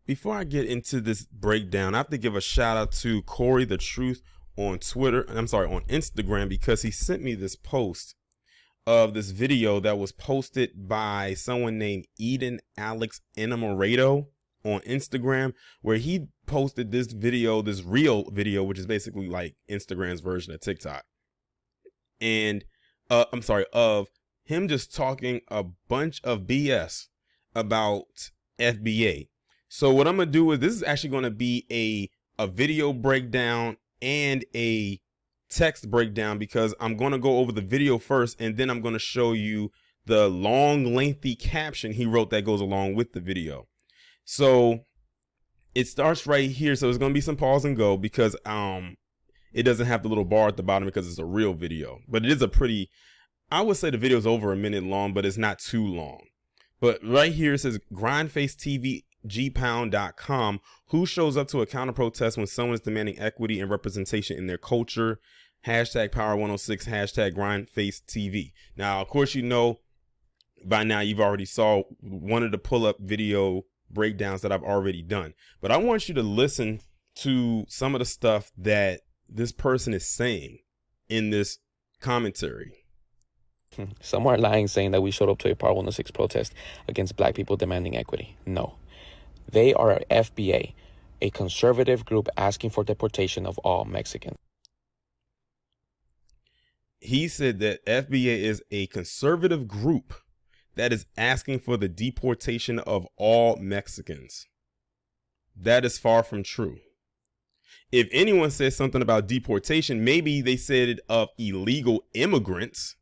Before I get into this breakdown, I have to give a shout out to Corey the Truth on Twitter. I'm sorry, on Instagram, because he sent me this post of this video that was posted by someone named Eden Alex Enamorato on Instagram, where he posted this video, this real video, which is basically like Instagram's version of TikTok. And of him just talking a bunch of BS about FBA. So what I'm gonna do is, this is actually going to be a video breakdown and a text breakdown, because I'm going to go over the video first, and then I'm going to show you the long, lengthy caption he wrote that goes along with the video. So it starts right here. So it's going to be some pause and go, because it doesn't have the little bar at the bottom because it's a real video, but it is a pretty, I would say the video is over a minute long, but it's not too long. But right here it says, Grindface TV gpound.com, who shows up to a counter protest when someone is demanding equity and representation in their culture? Hashtag Power 106, hashtag Grindface TV. Now, of course, you know by now you've already saw one of the pull-up video breakdowns that I've already done, but I want you to listen to some of the stuff that this person is saying in this commentary. Some are lying, saying that we showed up to a Power 106 protest against black people demanding equity. No. They are a FBA, a conservative group asking for deportation of all Mexicans. He said that FBA is a conservative group that is asking for the deportation of all Mexicans. That is far from true. If anyone says something about deportation, maybe they said it of illegal immigrants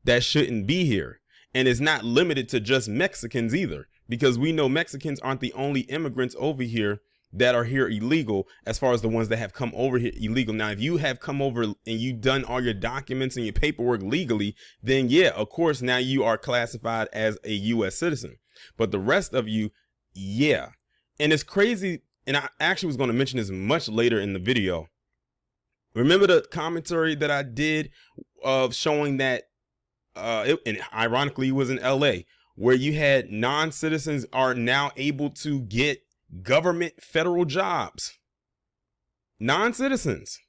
that shouldn't be here. And it's not limited to just Mexicans either, because we know Mexicans aren't the only immigrants over here that are here illegal, as far as the ones that have come over here illegal. Now, if you have come over and you've done all your documents and your paperwork legally, then yeah, of course, now you are classified as a U.S. citizen. But the rest of you, yeah. And it's crazy. And I actually was going to mention this much later in the video. Remember the commentary that I did of showing that, and ironically, it was in LA, where you had non-citizens are now able to get government federal jobs. Non-citizens.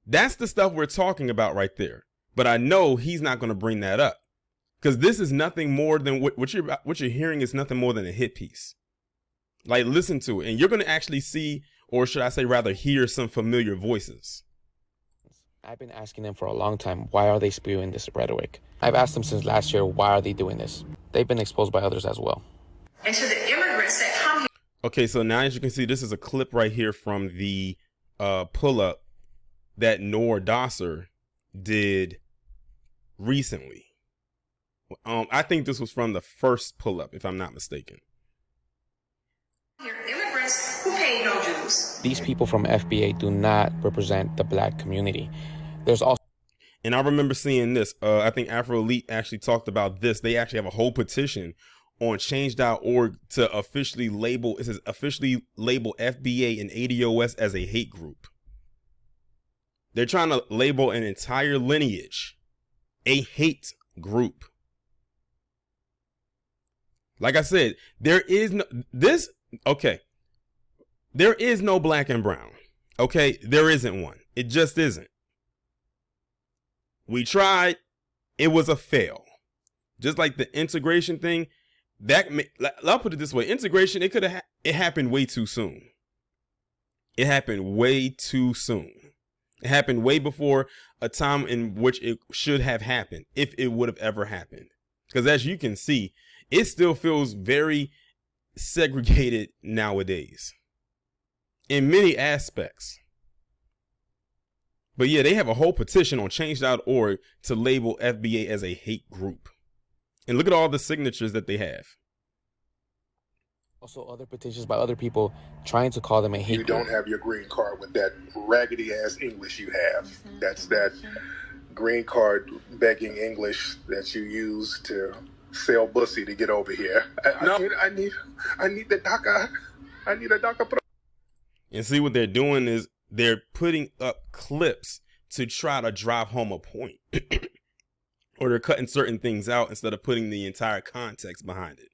That's the stuff we're talking about right there. But I know he's not going to bring that up, because this is nothing more than what you're hearing is nothing more than a hit piece. Like, listen to it, and you're going to actually see, or should I say rather hear, some familiar voices. I've been asking them for a long time, why are they spewing this rhetoric? I've asked them since last year, why are they doing this? They've been exposed by others as well. And to the immigrants that come here. Okay, so now as you can see, this is a clip right here from the pull-up that Noor Dosser did recently. I think this was from the first pull-up, if I'm not mistaken. Here, immigrants who pay no dues. These people from FBA do not represent the black community. There's also, and I remember seeing this. I think Afro Elite actually talked about this. They actually have a whole petition on change.org to officially label, it says officially label FBA and ADOS as a hate group. They're trying to label an entire lineage a hate group. Like I said, there is no there is no black and brown. Okay, there isn't one. It just isn't. We tried, it was a fail. Just like the integration thing, I'll put it this way: integration, it happened way too soon. It happened way too soon. It happened way before a time in which it should have happened, if it would have ever happened. Because as you can see, it still feels very segregated nowadays in many aspects. But yeah, they have a whole petition on change.org to label FBA as a hate group. And look at all the signatures that they have. also other petitions by other people trying to call them a hate You group. don't have your green card with that raggedy ass English you have. That's that green card begging English that you use to sell bussy to get over here. I need the DACA. I need a DACA. And see, what they're doing is they're putting up clips to try to drive home a point. Or they're cutting certain things out instead of putting the entire context behind it.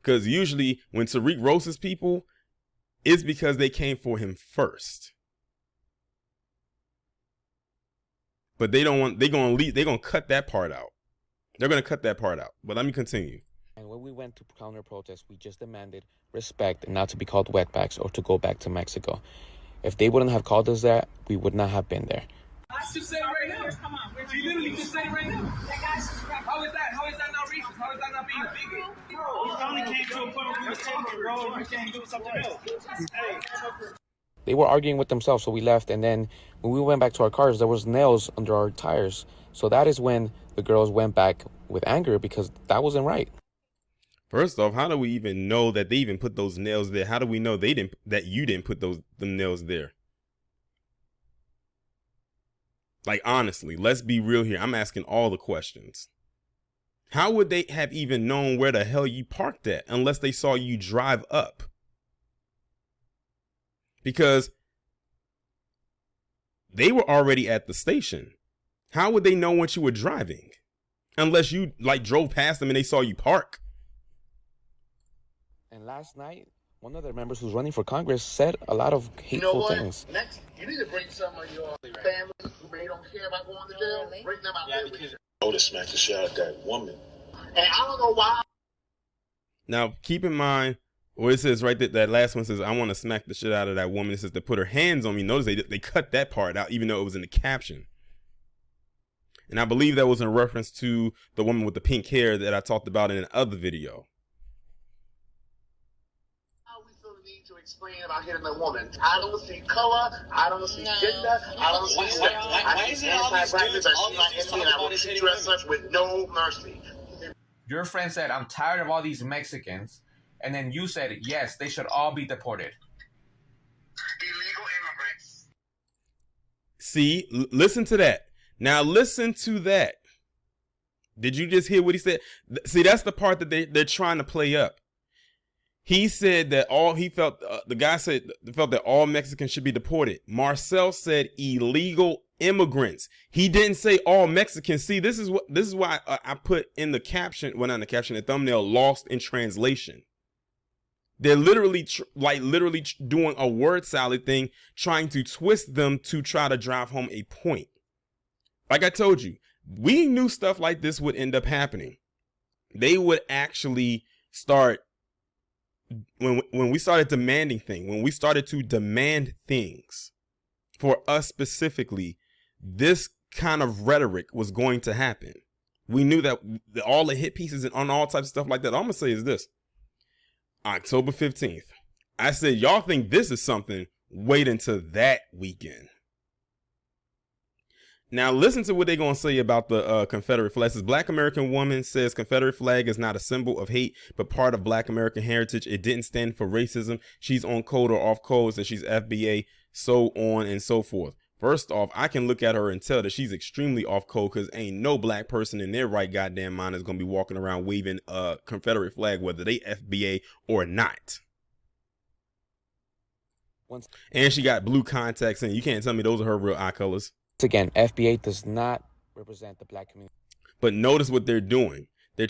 Because usually when Tariq roasts people, it's because they came for him first. But they're gonna cut that part out. They're gonna cut that part out. But let me continue. And when we went to counter protest, we just demanded respect and not to be called wetbacks or to go back to Mexico. If they wouldn't have called us that, we would not have been there. I just said it right now. Come on. You literally just said it right now. How is that? How is that not racist? How is that not being a bigot? You finally came to a point where you were taking, bro. You can't do something else. Hey. They were arguing with themselves, so we left. And then when we went back to our cars, there was nails under our tires. So that is when the girls went back with anger because that wasn't right. First off, how do we even know that they even put those nails there? How do we know that you didn't put them nails there? Like, honestly, let's be real here. I'm asking all the questions. How would they have even known where the hell you parked at unless they saw you drive up? Because they were already at the station. How would they know once you were driving? Unless you like drove past them and they saw you park. And last night, one of their members who's running for Congress said a lot of hateful things. Next, you need to bring some of your family who may don't care about going to jail. Bring them out there with you. Oh, to smack the shit out of that woman. And I don't know why. Now, keep in mind, or it says right there, that last one says, I want to smack the shit out of that woman. It says to put her hands on me. Notice they cut that part out, even though it was in the caption. And I believe that was in reference to the woman with the pink hair that I talked about in another video. To explain about hitting a woman. I don't see color. I don't see gender. I don't see sex. I see anti-blackness. I see my enemy, and I will treat you as such with no mercy. Your friend said, I'm tired of all these Mexicans. And then you said, yes, they should all be deported. Illegal immigrants. See, listen to that. Now listen to that. Did you just hear what he said? See, that's the part that they're trying to play up. He said that the guy felt that all Mexicans should be deported. Marcel said illegal immigrants. He didn't say all Mexicans. See, this is why I put in the caption, well, not in the caption, the thumbnail, lost in translation. They're literally doing a word salad thing, trying to twist them to try to drive home a point. Like I told you, we knew stuff like this would end up happening. They would actually start, when we started demanding things, when we started to demand things for us specifically, this kind of rhetoric was going to happen. We knew that all the hit pieces and on all types of stuff like that. All I'm going to say is this. October 15th, I said, y'all think this is something? Wait until that weekend. Now listen to what they're going to say about the Confederate flag. This Black American woman says Confederate flag is not a symbol of hate, but part of Black American heritage. It didn't stand for racism. She's on code or off codes, and she's FBA, so on and so forth. First off, I can look at her and tell that she's extremely off code, because ain't no black person in their right goddamn mind is going to be walking around waving a Confederate flag, whether they FBA or not. And she got blue contacts in. You can't tell me those are her real eye colors. Again, FBA does not represent the black community. But notice what they're doing. They're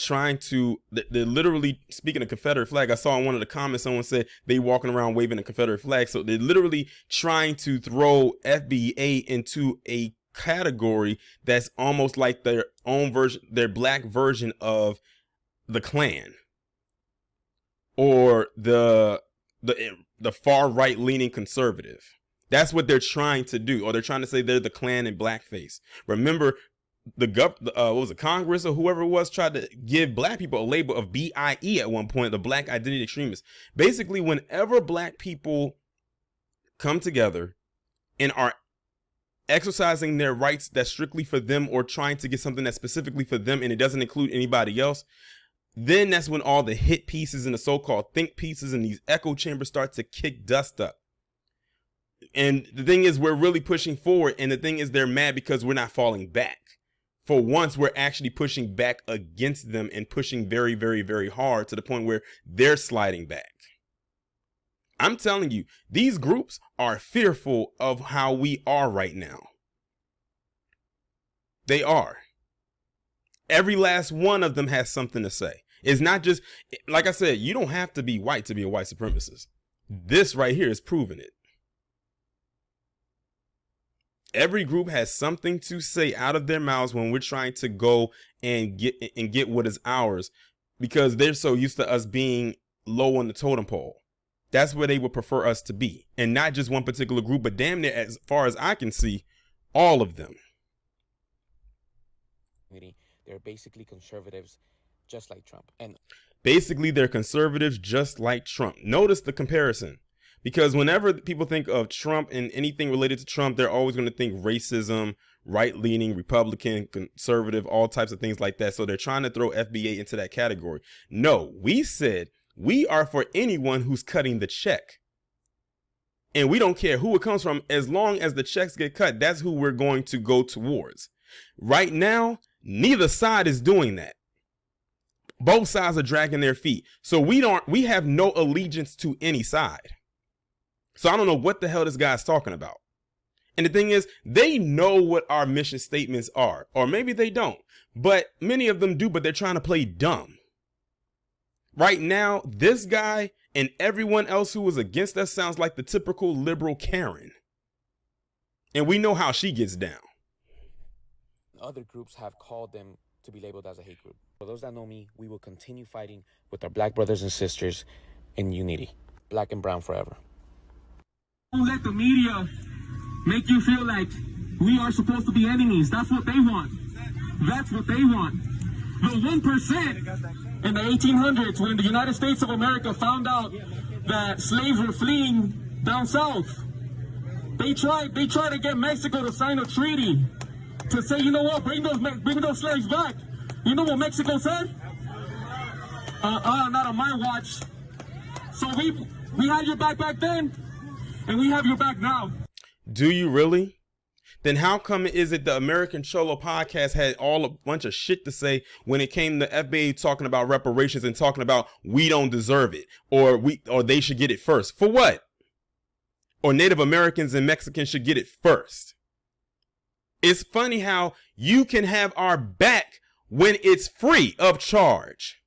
literally, speaking of Confederate flag, I saw in one of the comments someone said they walking around waving a Confederate flag. So they're literally trying to throw FBA into a category that's almost like their own version, their black version of the Klan, or the far right leaning conservative. That's what they're trying to do, or they're trying to say they're the Klan in blackface. Remember, what was it, Congress or whoever it was, tried to give black people a label of BIE at one point, the Black Identity Extremists. Basically, whenever black people come together and are exercising their rights that's strictly for them, or trying to get something that's specifically for them and it doesn't include anybody else, then that's when all the hit pieces and the so-called think pieces and these echo chambers start to kick dust up. And the thing is, we're really pushing forward, and the thing is, they're mad because we're not falling back. For once, we're actually pushing back against them and pushing very, very, very hard to the point where they're sliding back. I'm telling you, these groups are fearful of how we are right now. They are. Every last one of them has something to say. It's not just, like I said, you don't have to be white to be a white supremacist. This right here is proving it. Every group has something to say out of their mouths when we're trying to go and get what is ours, because they're so used to us being low on the totem pole. That's where they would prefer us to be, and not just one particular group, but damn near, as far as I can see, all of them. They're basically conservatives, just like Trump. And basically, they're conservatives just like Trump. Notice the comparison. Because whenever people think of Trump and anything related to Trump, they're always going to think racism, right-leaning, Republican, conservative, all types of things like that. So they're trying to throw FBA into that category. No, we said we are for anyone who's cutting the check. And we don't care who it comes from. As long as the checks get cut, that's who we're going to go towards. Right now, neither side is doing that. Both sides are dragging their feet. So we have no allegiance to any side. So I don't know what the hell this guy's talking about. And the thing is, they know what our mission statements are, or maybe they don't, but many of them do, but they're trying to play dumb. Right now, this guy and everyone else who was against us sounds like the typical liberal Karen. And we know how she gets down. other groups have called them to be labeled as a hate group. For those that know me, we will continue fighting with our black brothers and sisters in unity. Black and brown forever. Don't let the media make you feel like we are supposed to be enemies. That's what they want. That's what they want. The 1% in the 1800s, when the United States of America found out that slaves were fleeing down south, they tried to get Mexico to sign a treaty to say, you know what, bring those slaves back. You know what Mexico said? Not on my watch. So we had your back then, and we have your back now. Do you really? Then how come is it the American Cholo podcast had a bunch of shit to say when it came to FBA talking about reparations and talking about we don't deserve it, or they should get it first? For what? Or Native Americans and Mexicans should get it first. It's funny how you can have our back when it's free of charge.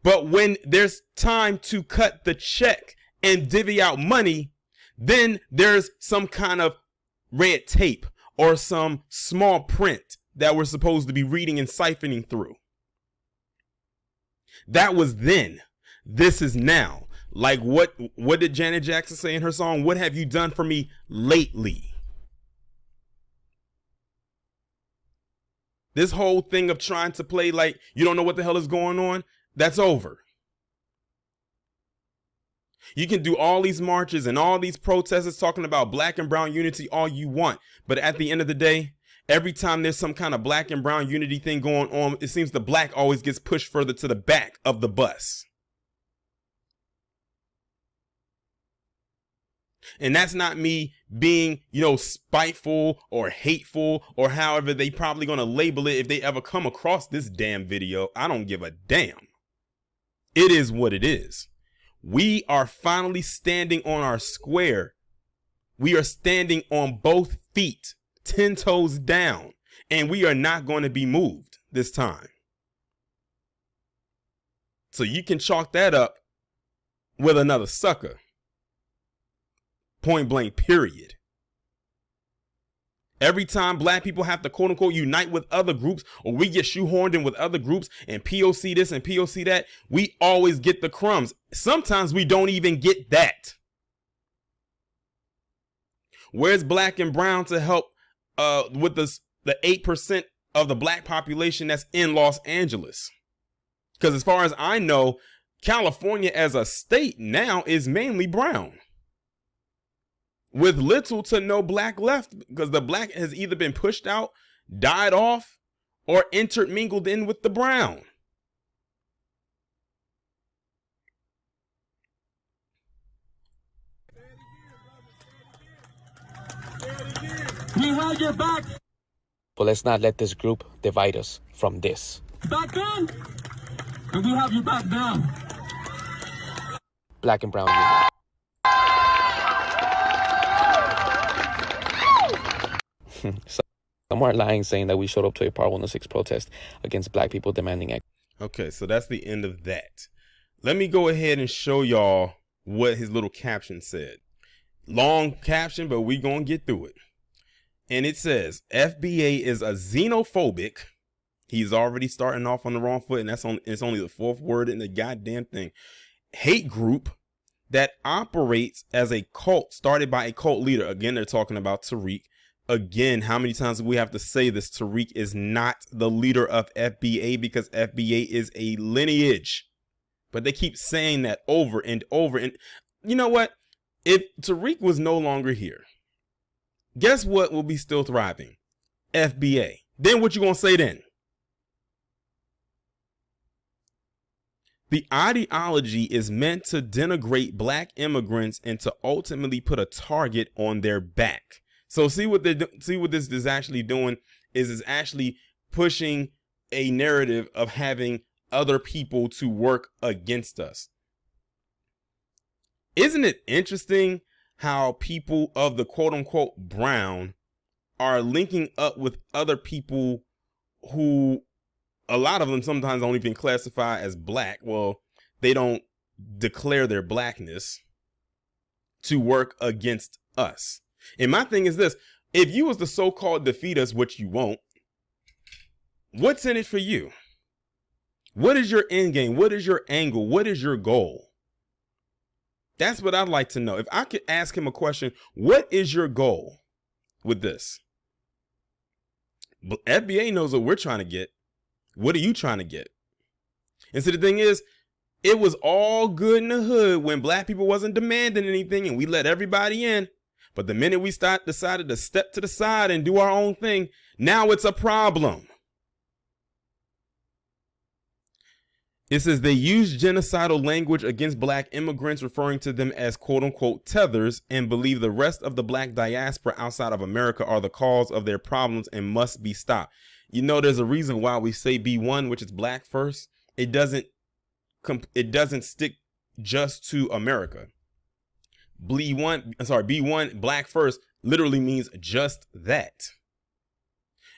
But when there's time to cut the check and divvy out money, then there's some kind of red tape or some small print that we're supposed to be reading and siphoning through. That was then. This is now. Like what did Janet Jackson say in her song? What have you done for me lately? This whole thing of trying to play like you don't know what the hell is going on, that's over. You can do all these marches and all these protests talking about black and brown unity all you want. But at the end of the day, every time there's some kind of black and brown unity thing going on, it seems the black always gets pushed further to the back of the bus. And that's not me being, spiteful or hateful or however they probably going to label it if they ever come across this damn video. I don't give a damn. It is what it is. We are finally standing on our square. We are standing on both feet, 10 toes down, and we are not going to be moved this time. So you can chalk that up with another sucker. Point blank, period. Every time black people have to quote unquote unite with other groups, or we get shoehorned in with other groups and POC this and POC that, we always get the crumbs. Sometimes we don't even get that. Where's black and brown to help with the 8% of the black population that's in Los Angeles? Because as far as I know, California as a state now is mainly brown, with little to no black left, because the black has either been pushed out, died off, or intermingled in with the brown. We had your back. But let's not let this group divide us from this. Back then, and we have your back now. Black and brown unity. Some are lying, saying that we showed up to a Part 106 protest against black people demanding equity. Okay, so that's the end of that. Let me go ahead and show y'all what his little caption said. Long caption, but we gonna get through it. And it says, FBA is a xenophobic. He's already starting off on the wrong foot, and it's only the fourth word in the goddamn thing. Hate group that operates as a cult started by a cult leader. Again, they're talking about Tariq. Again, how many times do we have to say this? Tariq is not the leader of FBA because FBA is a lineage. But they keep saying that over and over. And you know what? If Tariq was no longer here, guess what will be still thriving? FBA. Then what you gonna say then? The ideology is meant to denigrate black immigrants and to ultimately put a target on their back. So see what this is actually doing is actually pushing a narrative of having other people to work against us. Isn't it interesting how people of the quote unquote brown are linking up with other people who a lot of them sometimes don't even classify as black? Well, they don't declare their blackness to work against us. And my thing is this: if you was to so-called defeat us, which you won't, what's in it for you? What is your end game? What is your angle? What is your goal? That's what I'd like to know. If I could ask him a question, what is your goal with this? But FBA knows what we're trying to get. What are you trying to get? And so the thing is, it was all good in the hood when black people wasn't demanding anything and we let everybody in. But the minute we decided to step to the side and do our own thing, now it's a problem. It says they use genocidal language against black immigrants, referring to them as quote unquote tethers, and believe the rest of the black diaspora outside of America are the cause of their problems and must be stopped. You know, there's a reason why we say B1, which is black first. It doesn't stick just to America. B1, black first, literally means just that.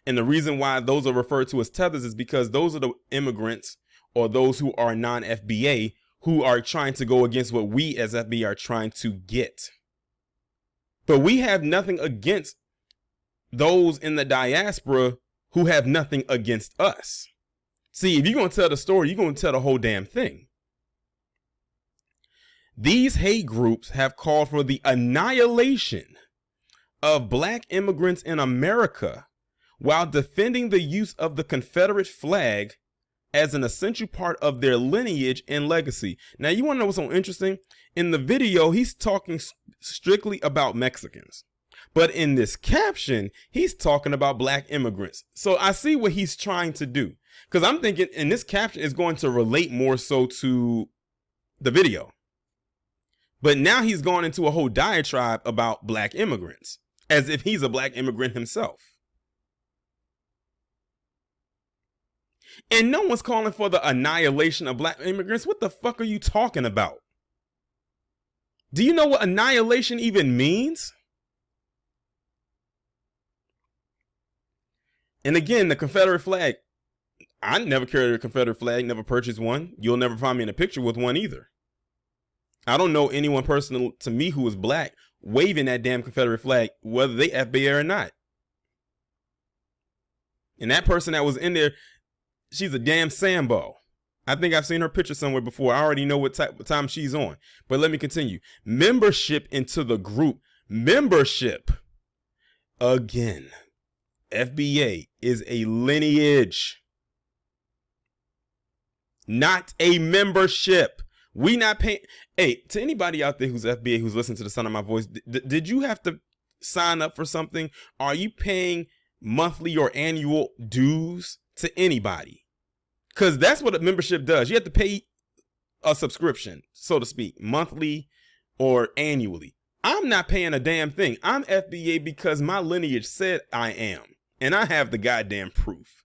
And the reason why those are referred to as tethers is because those are the immigrants or those who are non-FBA who are trying to go against what we as FBA are trying to get. But we have nothing against those in the diaspora who have nothing against us. See, if you're going to tell the story, you're going to tell the whole damn thing. These hate groups have called for the annihilation of black immigrants in America while defending the use of the Confederate flag as an essential part of their lineage and legacy. Now, you want to know what's so interesting? In the video, he's talking strictly about Mexicans. But in this caption, he's talking about black immigrants. So I see what he's trying to do. Because I'm thinking in this caption is going to relate more so to the video. But now he's gone into a whole diatribe about black immigrants, as if he's a black immigrant himself. And no one's calling for the annihilation of black immigrants. What the fuck are you talking about? Do you know what annihilation even means? And again, the Confederate flag. I never carried a Confederate flag, never purchased one. You'll never find me in a picture with one either. I don't know anyone personal to me who is black waving that damn Confederate flag, whether they FBA or not. And that person that was in there, she's a damn Sambo. I think I've seen her picture somewhere before. I already know what time she's on. But let me continue. Membership into the group. Membership. Again, FBA is a lineage, not a membership. We not paying. Hey, to anybody out there who's FBA, who's listening to the sound of my voice, did you have to sign up for something? Are you paying monthly or annual dues to anybody? Because that's what a membership does. You have to pay a subscription, so to speak, monthly or annually. I'm not paying a damn thing. I'm FBA because my lineage said I am. And I have the goddamn proof.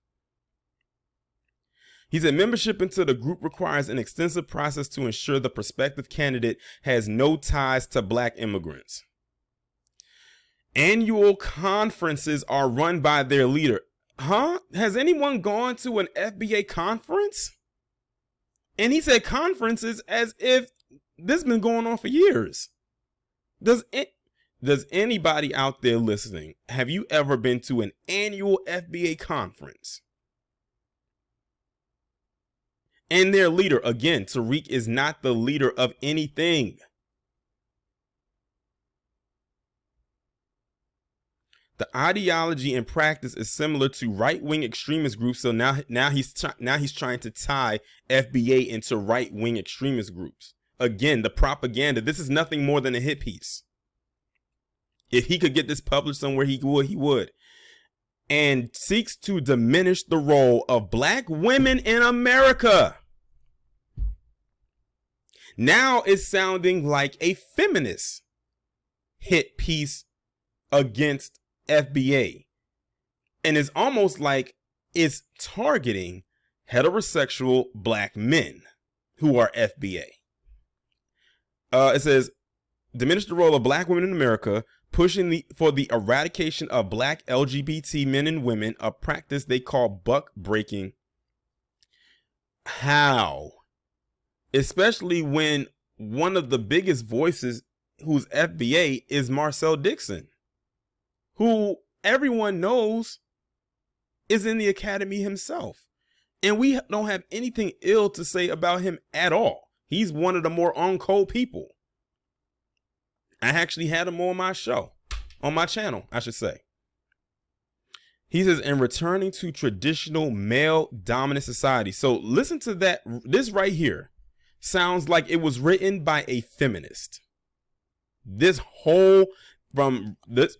He said membership into the group requires an extensive process to ensure the prospective candidate has no ties to black immigrants. Annual conferences are run by their leader. Huh? Has anyone gone to an FBA conference? And he said conferences as if this has been going on for years. Does anybody out there listening, have you ever been to an annual FBA conference? And their leader, again, Tariq is not the leader of anything. The ideology and practice is similar to right-wing extremist groups. So now he's trying to tie FBA into right-wing extremist groups. Again, the propaganda. This is nothing more than a hit piece. If he could get this published somewhere, he would. And seeks to diminish the role of black women in America. Now it's sounding like a feminist hit piece against FBA. And it's almost like it's targeting heterosexual black men who are FBA. It says, diminish the role of black women in America, pushing for the eradication of black LGBT men and women, a practice they call buck breaking. How? Especially when one of the biggest voices who's FBA is Marcel Dixon, who everyone knows is in the academy himself. And we don't have anything ill to say about him at all. He's one of the more on-code people. I actually had him on my show, on my channel, I should say. He says, in returning to traditional male dominant society. So listen to that. This right here sounds like it was written by a feminist. This whole from the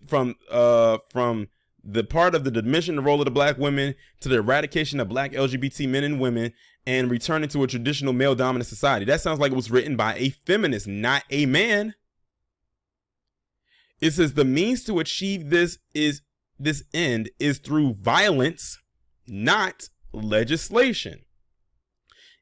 part of the diminishing the role of the black women to the eradication of black LGBT men and women and returning to a traditional male dominant society. That sounds like it was written by a feminist, not a man. It says the means to achieve this end is through violence, not legislation.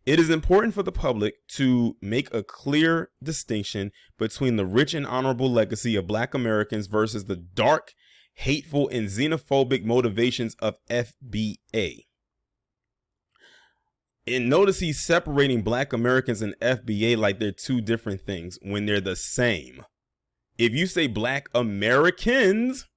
It is important for the public to make a clear distinction between the rich and honorable legacy of black Americans versus the dark, hateful, and xenophobic motivations of FBA. And notice he's separating black Americans and FBA like they're two different things when they're the same. If you say black Americans,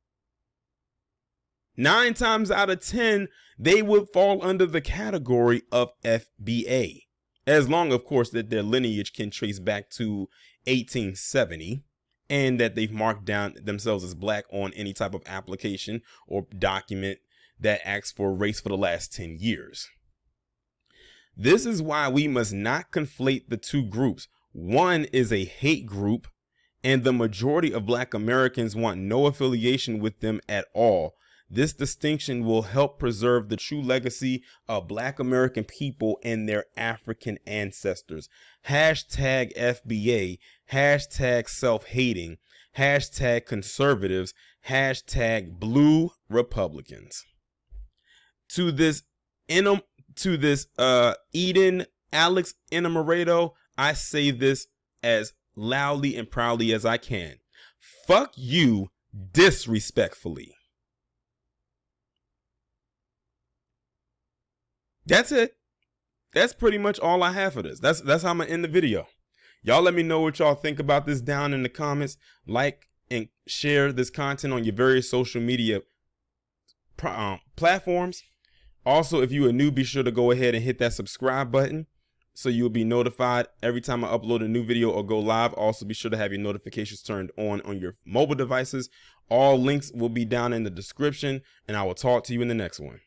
9 times out of 10, they would fall under the category of FBA. As long, of course, that their lineage can trace back to 1870 and that they've marked down themselves as black on any type of application or document that asks for race for the last 10 years. This is why we must not conflate the two groups. One is a hate group, and the majority of black Americans want no affiliation with them at all. This distinction will help preserve the true legacy of black American people and their African ancestors. Hashtag FBA, hashtag self-hating, hashtag conservatives, hashtag blue Republicans. To this Eden Alex Enamoredo, I say this as loudly and proudly as I can. Fuck you disrespectfully. That's it. That's pretty much all I have for this. That's how I'm gonna end the video. Y'all let me know what y'all think about this down in the comments. Like and share this content on your various social media platforms. Also, if you are new, be sure to go ahead and hit that subscribe button so you'll be notified every time I upload a new video or go live. Also, be sure to have your notifications turned on your mobile devices. All links will be down in the description, and I will talk to you in the next one.